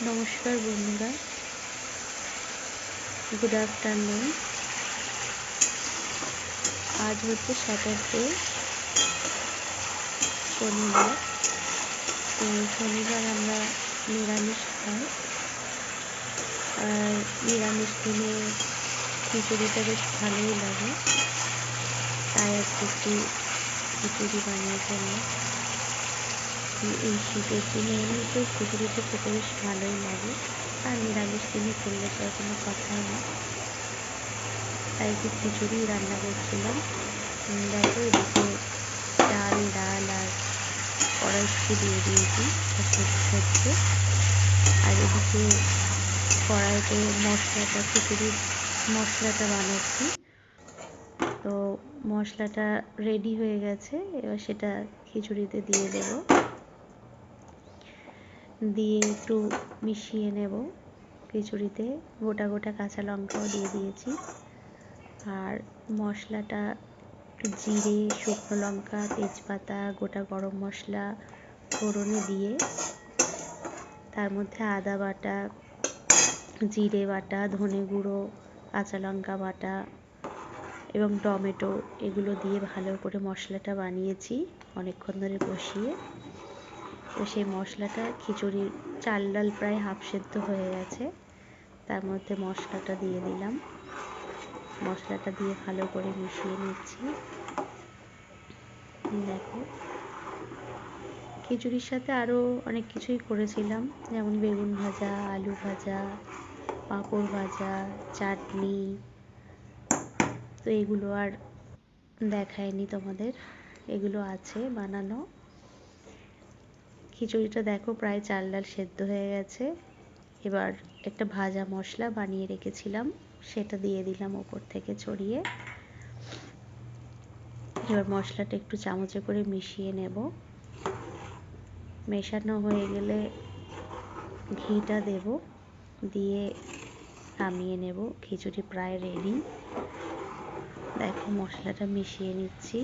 নমস্কার বন্ধুরা, good afternoon. আজ হচ্ছে স্যাটারডে, শনিবার। তো শনিবার আমরা নিরামিষ খাই, আর নিরামিষ দিনে খিচুড়িটা বেশ ভালোই লাগে, তাই আজকে একটু খিচুড়ি বানিয়ে ফেললাম। এই শীতের দিনে এমনিতে খিচুড়িটা খেতে বেশ ভালোই লাগে, আর নিরামিষ দিনে করলে তো কোনো কথাই না, তাই একটু খিচুড়ি রান্না করছিলাম। দেখো, এদিকে ডাল আর কড়াইশুঁটি দিয়ে দিয়েছি হচ্ছে, আর এদিকে কড়াইতে খিচুড়ির মশলাটা বানাচ্ছি। তো মশলাটা রেডি হয়ে গেছে, এবার সেটা খিচুড়িতে দিয়ে দেব, দিয়ে একটু মিশিয়ে নেব। খিচুড়িতে গোটা কাঁচা লঙ্কাও দিয়ে দিয়েছি, আর মশলাটা জিরে, শুকনো লঙ্কা, তেজপাতা, গোটা গরম মশলা ফোড়নে দিয়ে তার মধ্যে আদা বাটা, জিরে বাটা, ধনে গুঁড়ো, কাঁচা লঙ্কা বাটা এবং টমেটো, এগুলো দিয়ে ভালো করে মশলাটা বানিয়েছি অনেকক্ষণ ধরে বসিয়ে। তো সেই মশলাটা খিচুড়ির চাল ডাল প্রায় হাফ সেদ্ধ হয়ে গেছে, তার মধ্যে মশলাটা দিয়ে দিলাম। মশলাটা দিয়ে ভালো করে মিশিয়ে নিচ্ছি। দেখো, খিচুড়ির সাথে আরও অনেক কিছুই করেছিলাম, যেমন বেগুন ভাজা, আলু ভাজা, পাঁপড় ভাজা, চাটনি। তো এগুলো আর দেখায়নি তোমাদের, এগুলো আছে বানানো। খিচুড়িটা দেখো প্রায় চাল ডাল সেদ্ধ হয়ে গেছে। এবার একটা ভাজা মশলা বানিয়ে রেখেছিলাম, সেটা দিয়ে দিলাম ওপর থেকে ছড়িয়ে। এবার মশলাটা একটু চামচে করে মিশিয়ে নেব। মেশানো হয়ে গেলে ঘিটা দেব, দিয়ে নামিয়ে নেব। খিচুড়ি প্রায় রেডি। দেখো, মশলাটা মিশিয়ে নিচ্ছি।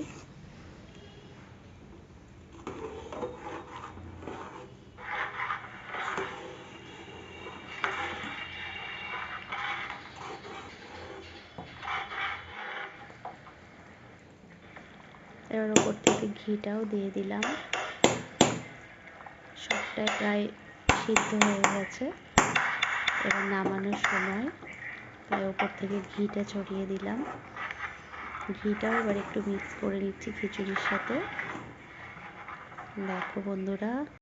এবার ওপর থেকে ঘিটাও দিয়ে দিলাম। সবটাই প্রায় সিদ্ধ হয়ে গেছে, এবার নামানোর সময় তাই ওপর থেকে ঘিটা ছড়িয়ে দিলাম। ঘিটাও এবার একটু মিক্স করে নিচ্ছি খিচুড়ির সাথে। দেখো বন্ধুরা,